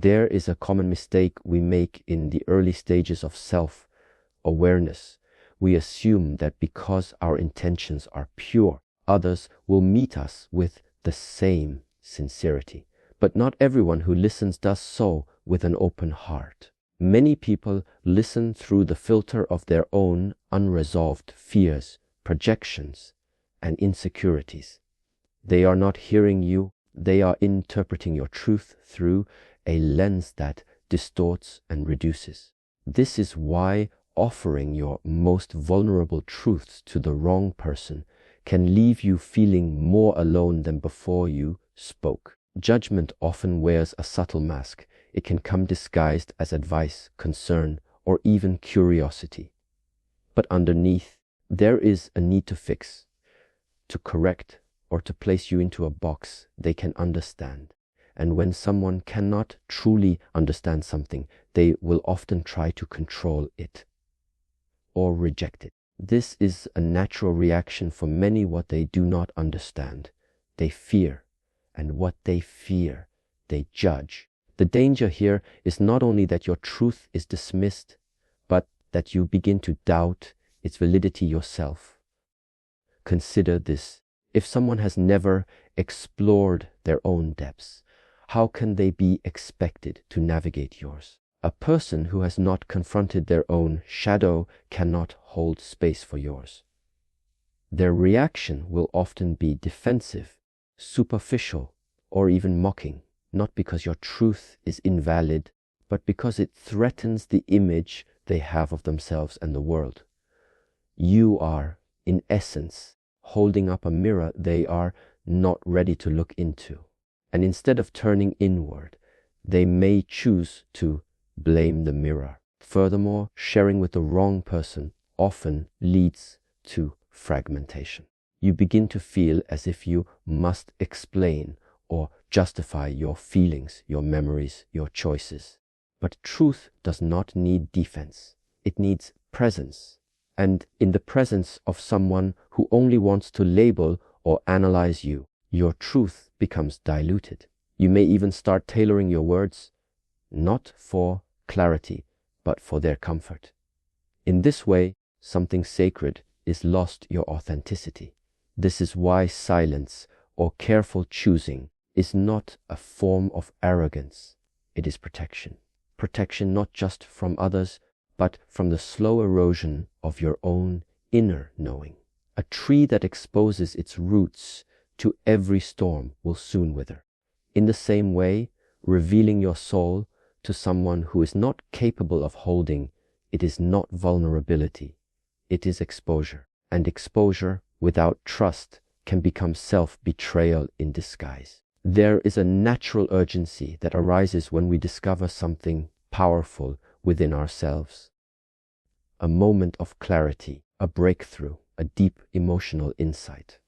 There is a common mistake we make in the early stages of self-awareness. We assume that because our intentions are pure, others will meet us with the same sincerity. But not everyone who listens does so with an open heart. Many people listen through the filter of their own unresolved fears, projections, and insecurities. They are not hearing you, they are interpreting your truth through a lens that distorts and reduces. This is why offering your most vulnerable truths to the wrong person can leave you feeling more alone than before you spoke. Judgment often wears a subtle mask. It can come disguised as advice, concern, or even curiosity. But underneath, there is a need to fix, to correct, or to place you into a box they can understand. And when someone cannot truly understand something, they will often try to control it or reject it. This is a natural reaction for many. What they do not understand, they fear, and what they fear, they judge. The danger here is not only that your truth is dismissed, but that you begin to doubt its validity yourself. Consider this. If someone has never explored their own depths, how can they be expected to navigate yours? A person who has not confronted their own shadow cannot hold space for yours. Their reaction will often be defensive, superficial, or even mocking, not because your truth is invalid, but because it threatens the image they have of themselves and the world. You are, in essence, holding up a mirror they are not ready to look into. And instead of turning inward, they may choose to blame the mirror. Furthermore, sharing with the wrong person often leads to fragmentation. You begin to feel as if you must explain or justify your feelings, your memories, your choices. But truth does not need defense. It needs presence. And in the presence of someone who only wants to label or analyze you, your truth becomes diluted. You may even start tailoring your words, not for clarity, but for their comfort. In this way, something sacred is lost, your authenticity. This is why silence or careful choosing is not a form of arrogance. It is protection. Protection not just from others, but from the slow erosion of your own inner knowing. A tree that exposes its roots to every storm will soon wither. In the same way, revealing your soul to someone who is not capable of holding it is not vulnerability, it is exposure. And exposure without trust can become self-betrayal in disguise. There is a natural urgency that arises when we discover something powerful within ourselves. A moment of clarity, a breakthrough, a deep emotional insight.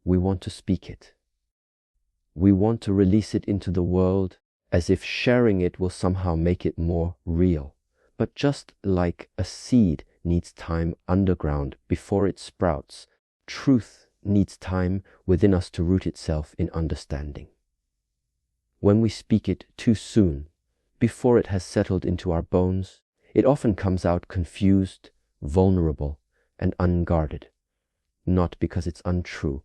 We want to speak it. We want to release it into the world as if sharing it will somehow make it more real. But just like a seed needs time underground before it sprouts, truth needs time within us to root itself in understanding. When we speak it too soon, before it has settled into our bones, it often comes out confused, vulnerable, and unguarded, not because it's untrue,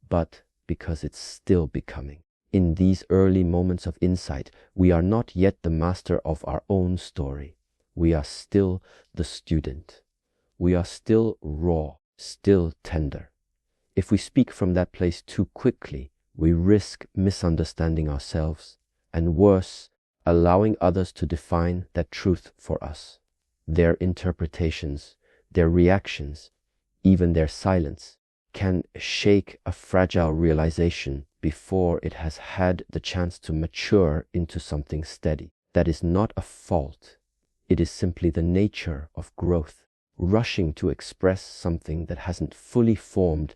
but because it's still becoming. In these early moments of insight, we are not yet the master of our own story. We are still the student. We are still raw, still tender. If we speak from that place too quickly, we risk misunderstanding ourselves, and worse, allowing others to define that truth for us. Their interpretations, their reactions, even their silence, can shake a fragile realization before it has had the chance to mature into something steady. That is not a fault. It is simply the nature of growth. Rushing to express something that hasn't fully formed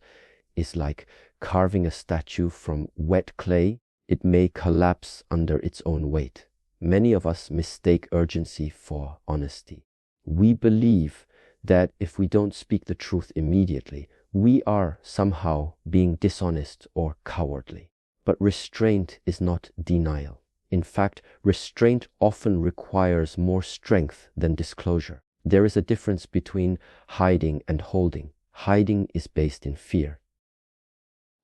is like carving a statue from wet clay. It may collapse under its own weight. Many of us mistake urgency for honesty. We believe that if we don't speak the truth immediately, we are somehow being dishonest or cowardly. But restraint is not denial. In fact, restraint often requires more strength than disclosure. There is a difference between hiding and holding. Hiding is based in fear.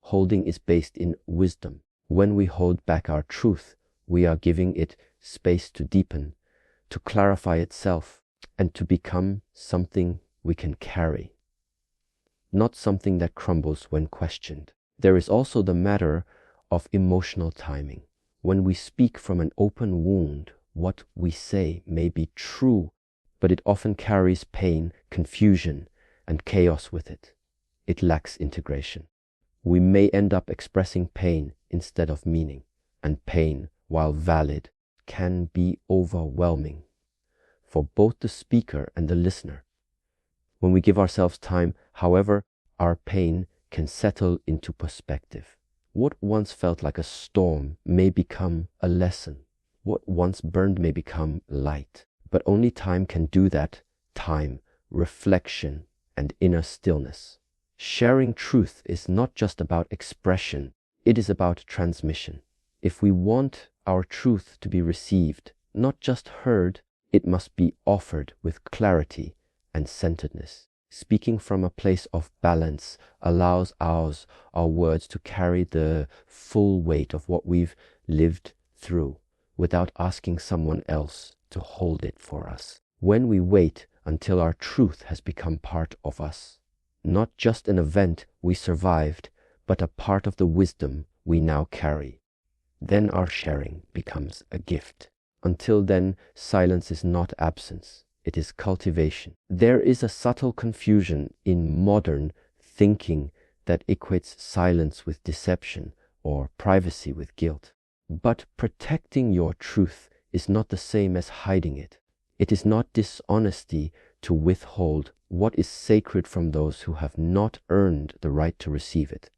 Holding is based in wisdom. When we hold back our truth, we are giving it space to deepen, to clarify itself, and to become something we can carry, not something that crumbles when questioned. There is also the matter of emotional timing. When we speak from an open wound, what we say may be true, but it often carries pain, confusion, and chaos with it. It lacks integration. We may end up expressing pain instead of meaning, and pain, while valid, can be overwhelming for both the speaker and the listener. When we give ourselves time, however, our pain can settle into perspective. What once felt like a storm may become a lesson. What once burned may become light. But only time can do that. Time, reflection, and inner stillness. Sharing truth is not just about expression, it is about transmission. If we want our truth to be received, not just heard, it must be offered with clarity and centeredness. Speaking from a place of balance allows our words to carry the full weight of what we've lived through without asking someone else to hold it for us. When we wait until our truth has become part of us, not just an event we survived, but a part of the wisdom we now carry, then our sharing becomes a gift. Until then, silence is not absence. It is cultivation. There is a subtle confusion in modern thinking that equates silence with deception or privacy with guilt. But protecting your truth is not the same as hiding it. It is not dishonesty to withhold what is sacred from those who have not earned the right to receive it.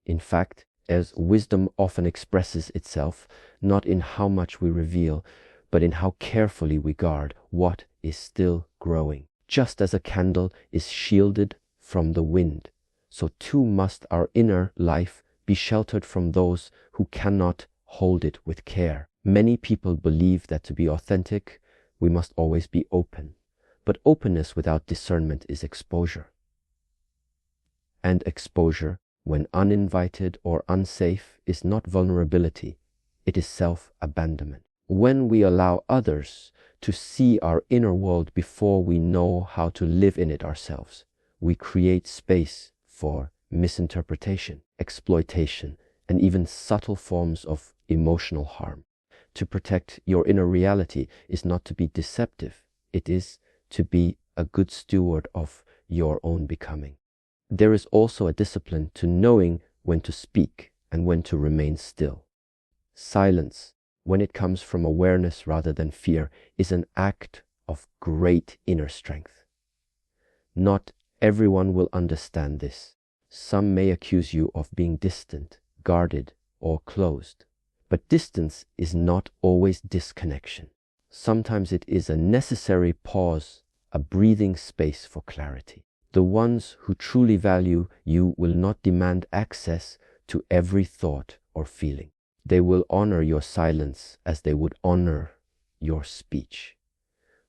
In fact, as wisdom often expresses itself, not in how much we reveal, but in how carefully we guard what is still growing. Just as a candle is shielded from the wind, so too must our inner life be sheltered from those who cannot hold it with care. Many people believe that to be authentic, we must always be open. But openness without discernment is exposure. And exposure, when uninvited or unsafe, is not vulnerability, it is self-abandonment. When we allow others to see our inner world before we know how to live in it ourselves, we create space for misinterpretation, exploitation, and even subtle forms of emotional harm. To protect your inner reality is not to be deceptive, it is to be a good steward of your own becoming. There is also a discipline to knowing when to speak and when to remain still. Silence, when it comes from awareness rather than fear, is an act of great inner strength. Not everyone will understand this. Some may accuse you of being distant, guarded, or closed. But distance is not always disconnection. Sometimes it is a necessary pause, a breathing space for clarity. The ones who truly value you will not demand access to every thought or feeling. They will honor your silence as they would honor your speech.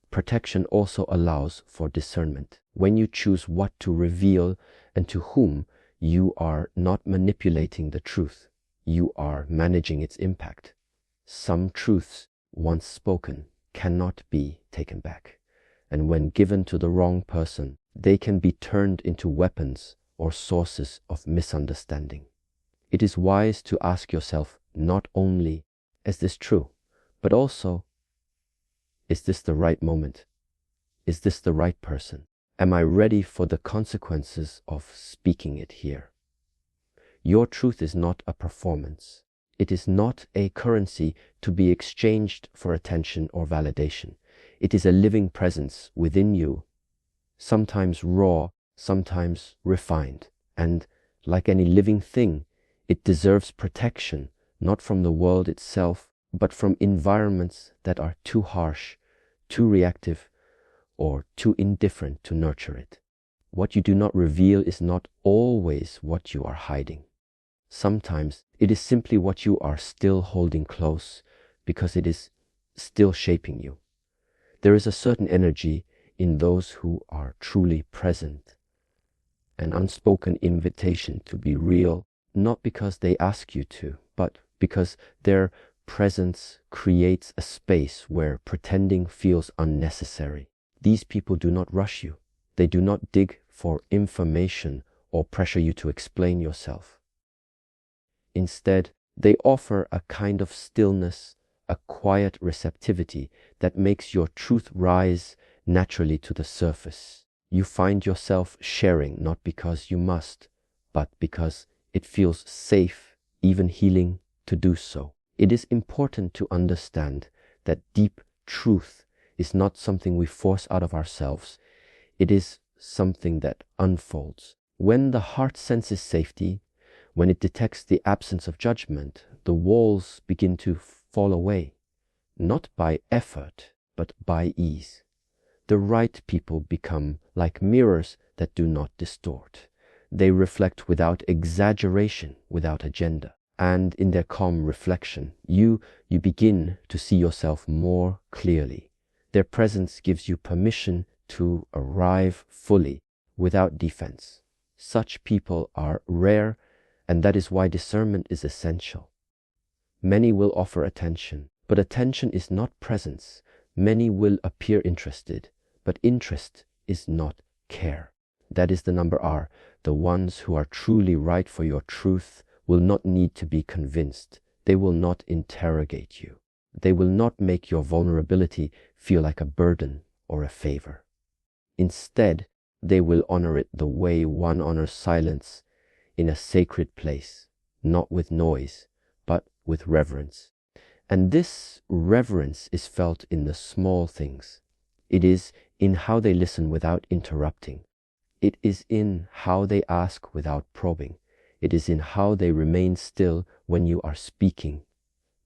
Protection also allows for discernment. When you choose what to reveal and to whom, you are not manipulating the truth. You are managing its impact. Some truths, once spoken, cannot be taken back. And when given to the wrong person, they can be turned into weapons or sources of misunderstanding. It is wise to ask yourself not only, is this true, but also, is this the right moment? Is this the right person? Am I ready for the consequences of speaking it here? Your truth is not a performance. It is not a currency to be exchanged for attention or validation. It is a living presence within you, sometimes raw, sometimes refined. And like any living thing, it deserves protection, not from the world itself, but from environments that are too harsh, too reactive, or too indifferent to nurture it. What you do not reveal is not always what you are hiding. Sometimes it is simply what you are still holding close, because it is still shaping you. There is a certain energy in those who are truly present, an unspoken invitation to be real, not because they ask you to, but because their presence creates a space where pretending feels unnecessary. These people do not rush you. They do not dig for information or pressure you to explain yourself. Instead, they offer a kind of stillness, a quiet receptivity that makes your truth rise naturally to the surface. You find yourself sharing not because you must, but because it feels safe, even healing, to do so. It is important to understand that deep truth is not something we force out of ourselves. It is something that unfolds. When the heart senses safety, when it detects the absence of judgment, the walls begin to fall away, not by effort, but by ease. The right people become like mirrors that do not distort. They reflect without exaggeration, without agenda. And in their calm reflection, you begin to see yourself more clearly. Their presence gives you permission to arrive fully, without defense. Such people are rare, and that is why discernment is essential. Many will offer attention, but attention is not presence. Many will appear interested, but interest is not care. That is the number R. The ones who are truly right for your truth will not need to be convinced. They will not interrogate you. They will not make your vulnerability feel like a burden or a favor. Instead, they will honor it the way one honors silence in a sacred place, not with noise, but with reverence. And this reverence is felt in the small things. It is in how they listen without interrupting. It is in how they ask without probing. It is in how they remain still when you are speaking,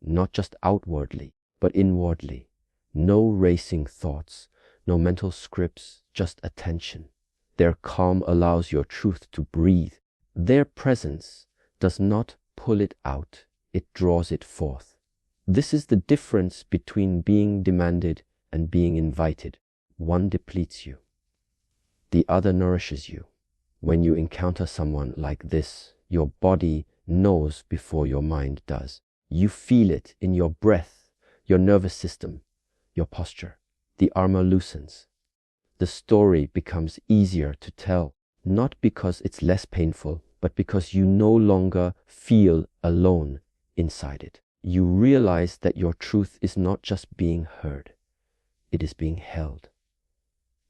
not just outwardly, but inwardly. No racing thoughts, no mental scripts, just attention. Their calm allows your truth to breathe. Their presence does not pull it out, it draws it forth. This is the difference between being demanded and being invited. One depletes you, the other nourishes you. When you encounter someone like this, your body knows before your mind does. You feel it in your breath, your nervous system, your posture. The armor loosens. The story becomes easier to tell, not because it's less painful, but because you no longer feel alone inside it. You realize that your truth is not just being heard, it is being held.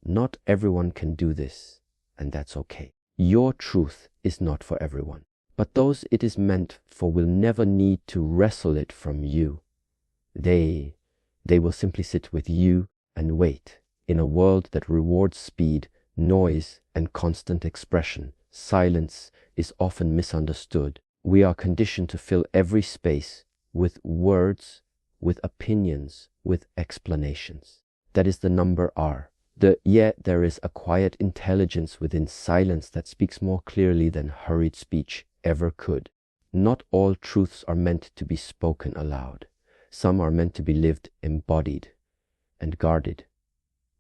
Not everyone can do this, and that's okay. Your truth is not for everyone, but those it is meant for will never need to wrestle it from you. They will simply sit with you and wait. In a world that rewards speed, noise, and constant expression, silence is often misunderstood. We are conditioned to fill every space with words, with opinions, with explanations. That is the number R. Yet there is a quiet intelligence within silence that speaks more clearly than hurried speech ever could. Not all truths are meant to be spoken aloud. Some are meant to be lived embodied and guarded.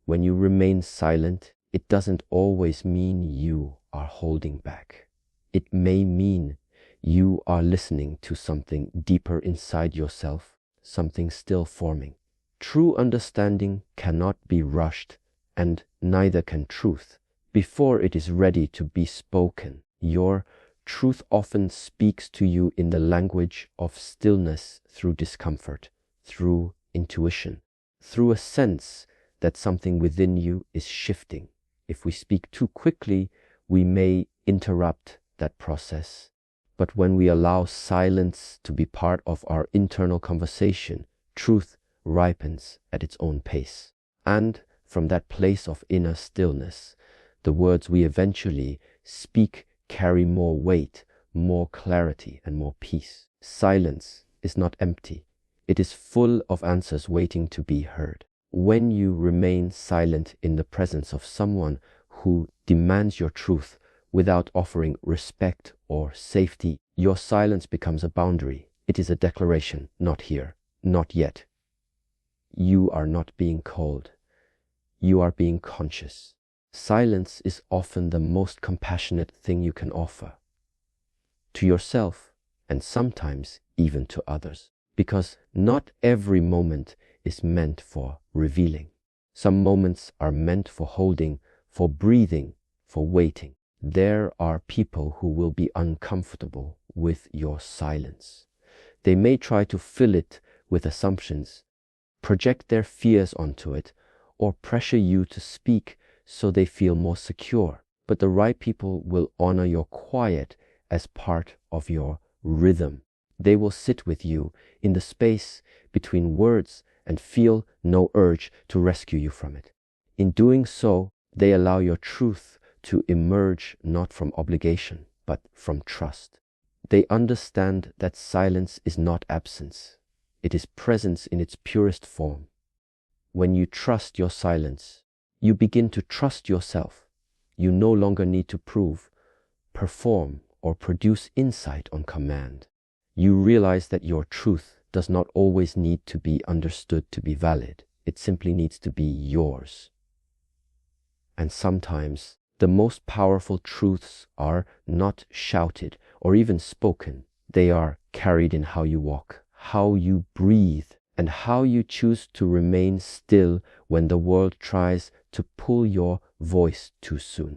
When you remain silent, it doesn't always mean you are holding back. It may mean you are listening to something deeper inside yourself, something still forming. True understanding cannot be rushed, and neither can truth. Before it is ready to be spoken, your truth often speaks to you in the language of stillness, through discomfort, through intuition, through a sense that something within you is shifting. If we speak too quickly, we may interrupt that process. But when we allow silence to be part of our internal conversation, truth ripens at its own pace. And from that place of inner stillness, the words we eventually speak carry more weight, more clarity, and more peace. Silence is not empty. It is full of answers waiting to be heard. When you remain silent in the presence of someone who demands your truth without offering respect or safety, your silence becomes a boundary. It is a declaration, not here. Not yet. You are not being cold. You are being conscious. Silence is often the most compassionate thing you can offer to yourself and sometimes even to others, because not every moment is meant for revealing. Some moments are meant for holding, for breathing, for waiting. There are people who will be uncomfortable with your silence. They may try to fill it with assumptions, project their fears onto it, or pressure you to speak so they feel more secure. But the right people will honor your quiet as part of your rhythm. They will sit with you in the space between words and feel no urge to rescue you from it. In doing so, they allow your truth to emerge not from obligation, but from trust. They understand that silence is not absence. It is presence in its purest form. When you trust your silence, you begin to trust yourself. You no longer need to prove, perform, or produce insight on command. You realize that your truth does not always need to be understood to be valid. It simply needs to be yours. And sometimes the most powerful truths are not shouted or even spoken. They are carried in how you walk, how you breathe, and how you choose to remain still when the world tries to pull your voice too soon.